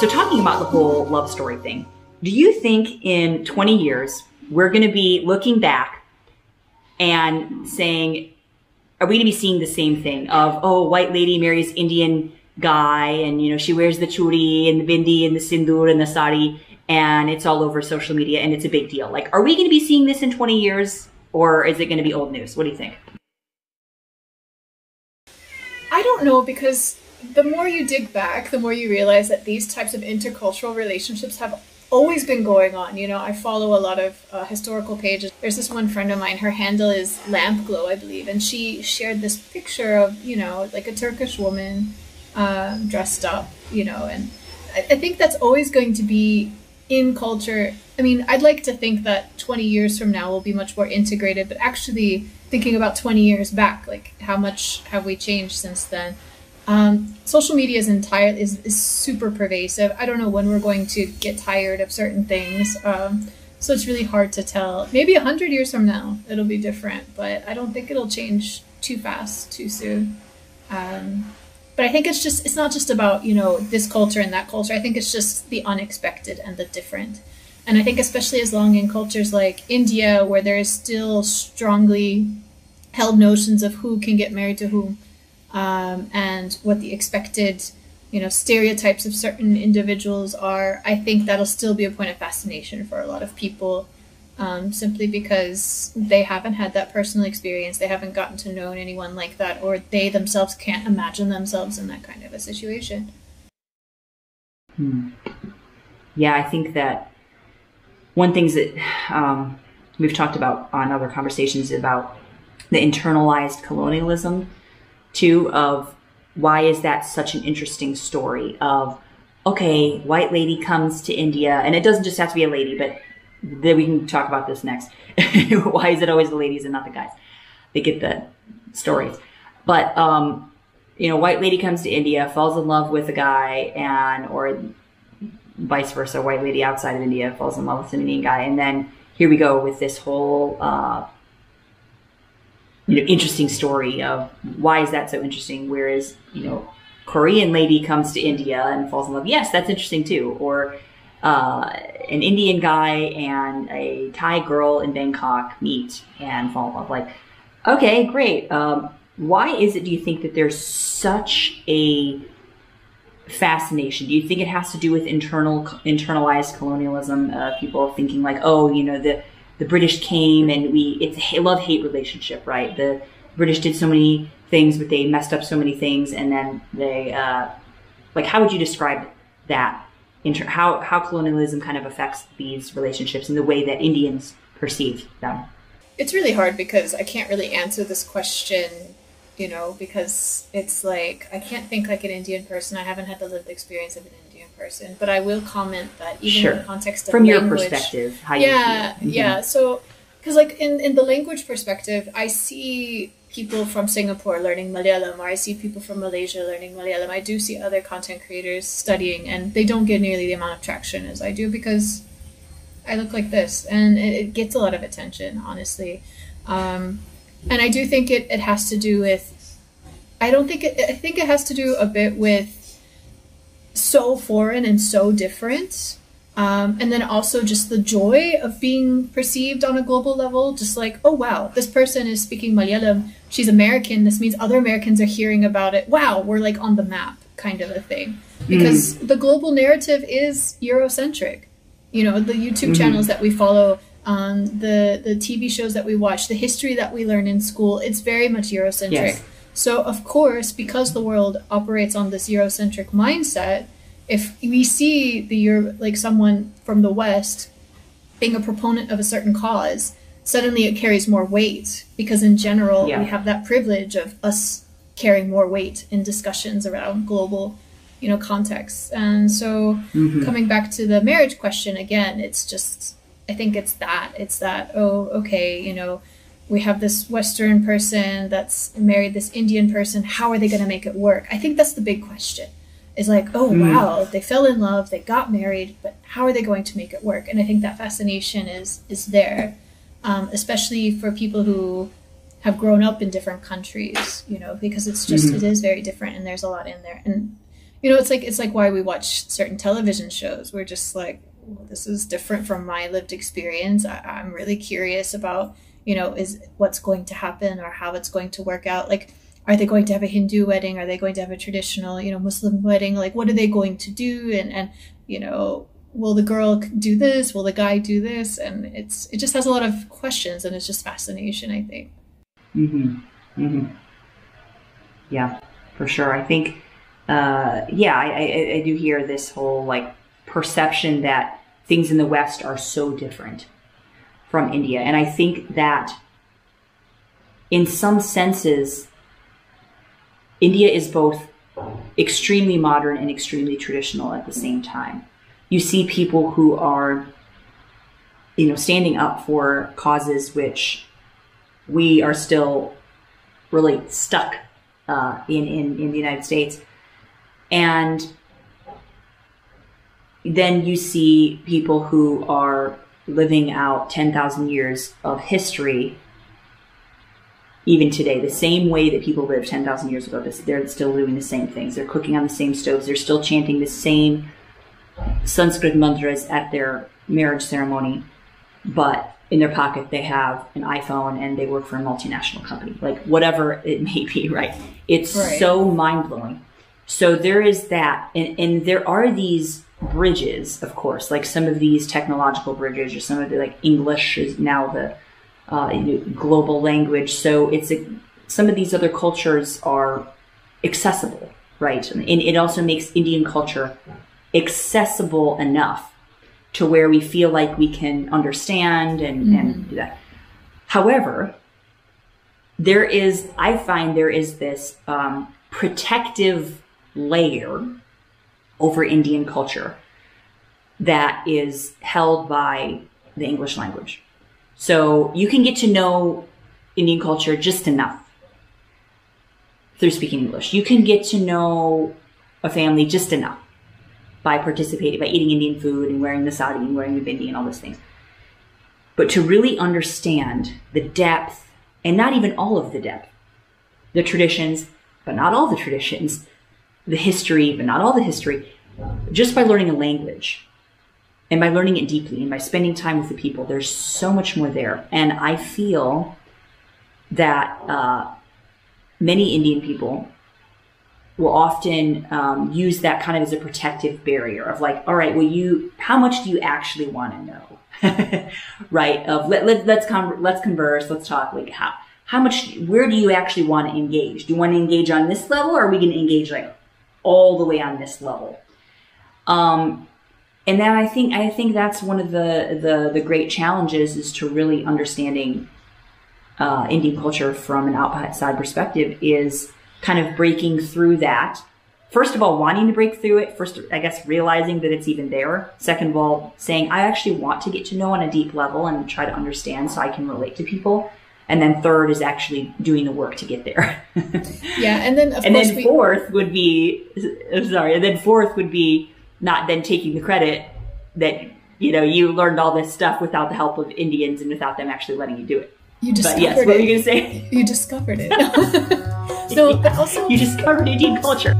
So talking about the whole love story thing, do you think in 20 years, we're going to be looking back and saying, are we going to be seeing the same thing of, oh, white lady marries Indian guy and, you know, she wears the churi and the bindi and the sindoor and the sari and it's all over social media and it's a big deal. Like, are we going to be seeing this in 20 years or is it going to be old news? What do you think? I don't know, because the more you dig back, the more you realize that these types of intercultural relationships have always been going on. You know, I follow a lot of historical pages. There's this one friend of mine, her handle is Lampglow, I believe, and she shared this picture of, you know, like a Turkish woman dressed up, you know, and I think that's always going to be in culture. I mean, I'd like to think that 20 years from now will be much more integrated, but actually thinking about 20 years back, like how much have we changed since then? Social media is super pervasive. I don't know when we're going to get tired of certain things. So it's really hard to tell. Maybe 100 years from now, it'll be different, but I don't think it'll change too fast, too soon. But I think it's not just about, you know, this culture and that culture. I think it's just the unexpected and the different. And I think especially as long in cultures like India, where there is still strongly held notions of who can get married to whom, and what the expected, you know, stereotypes of certain individuals are, I think that'll still be a point of fascination for a lot of people, simply because they haven't had that personal experience. They haven't gotten to know anyone like that, or they themselves can't imagine themselves in that kind of a situation. Yeah, I think that one thing that we've talked about on other conversations about the internalized colonialism too, of why is that such an interesting story of, okay, white lady comes to India, and it doesn't just have to be a lady, but then we can talk about this next. Why is it always the ladies and not the guys? They get the stories. But, you know, white lady comes to India, falls in love with a guy, or vice versa, white lady outside of India falls in love with an Indian guy. And then here we go with this whole, you know, interesting story of why is that so interesting? Whereas, you know, Korean lady comes to India and falls in love. Yes, that's interesting too. Or an Indian guy and a Thai girl in Bangkok meet and fall in love. Like, okay, great. Why is it, do you think, that there's such a fascination? Do you think it has to do with internalized colonialism? People thinking like, oh, you know, the British came and it's a love-hate relationship, right? The British did so many things, but they messed up so many things, and then they, like, how would you describe that? How colonialism kind of affects these relationships and the way that Indians perceive them? It's really hard because I can't really answer this question, you know, because it's like, I can't think like an Indian person. I haven't had the lived experience of an Indian person, but I will comment that even in the context of from language, your perspective, how you feel. Mm-hmm. Yeah. So, because like in the language perspective, I see people from Singapore learning Malayalam, or I see people from Malaysia learning Malayalam. I do see other content creators studying, and they don't get nearly the amount of traction as I do because I look like this, and it gets a lot of attention, honestly. And I do think it has to do with, I think it has to do a bit with so foreign and so different. And then also just the joy of being perceived on a global level, just like, oh, wow, this person is speaking Malayalam. She's American. This means other Americans are hearing about it. Wow, we're like on the map kind of a thing. Because the global narrative is Eurocentric. You know, the YouTube channels that we follow, the TV shows that we watch, the history that we learn in school, it's very much Eurocentric. Yes. So, of course, because the world operates on this Eurocentric mindset, if we see someone from the West being a proponent of a certain cause, suddenly it carries more weight because in general, we have that privilege of us carrying more weight in discussions around global, you know, contexts. And so coming back to the marriage question again, it's just, I think it's that, oh, okay, you know, we have this Western person that's married this Indian person. How are they going to make it work? I think that's the big question. Is like, oh, wow, they fell in love, they got married, but how are they going to make it work? And I think that fascination is there, especially for people who have grown up in different countries, you know, because it's just, it is very different and there's a lot in there. And it's like why we watch certain television shows. We're just like, well, this is different from my lived experience. I'm really curious about, is what's going to happen or how it's going to work out. Like, are they going to have a Hindu wedding? Are they going to have a traditional, Muslim wedding? Like, what are they going to do? And will the girl do this? Will the guy do this? And it just has a lot of questions, and it's just fascination, I think. Mm-hmm. Mm-hmm. Yeah, for sure. I think, I do hear this whole like perception that things in the West are so different from India. And I think that in some senses, India is both extremely modern and extremely traditional at the same time. You see people who are, standing up for causes which we are still really stuck in the United States. And then you see people who are living out 10,000 years of history even today, the same way that people lived 10,000 years ago. They're still doing the same things. They're cooking on the same stoves. They're still chanting the same Sanskrit mantras at their marriage ceremony, but in their pocket they have an iPhone and they work for a multinational company, like whatever it may be, right? It's right. So mind-blowing. So there is that, and there are these bridges, of course, like some of these technological bridges, or some of the, like, English is now the global language. So some of these other cultures are accessible, right? And it also makes Indian culture accessible enough to where we feel like we can understand and do that. However, I find there is this protective layer over Indian culture that is held by the English language. So you can get to know Indian culture just enough through speaking English. You can get to know a family just enough by participating, by eating Indian food and wearing the sari and wearing the bindi and all those things. But to really understand the depth, and not even all of the depth, the traditions, but not all the traditions, the history, but not all the history, just by learning a language and by learning it deeply and by spending time with the people, there's so much more there. And I feel that many Indian people will often use that kind of as a protective barrier of like, all right, well, how much do you actually want to know? Right? Of let's converse, let's talk. Like how much, where do you actually want to engage? Do you want to engage on this level, or are we going to engage like all the way on this level? And then I think that's one of the great challenges, is to really understanding Indian culture from an outside perspective, is kind of breaking through that. First of all, wanting to break through it. First, I guess, realizing that it's even there. Second of all, saying, I actually want to get to know on a deep level and try to understand so I can relate to people. And then third is actually doing the work to get there. Yeah, and then fourth would be not then taking the credit that, you learned all this stuff without the help of Indians and without them actually letting you do it. You discovered yes, what were you going to say? You discovered it. So also, you discovered Indian culture.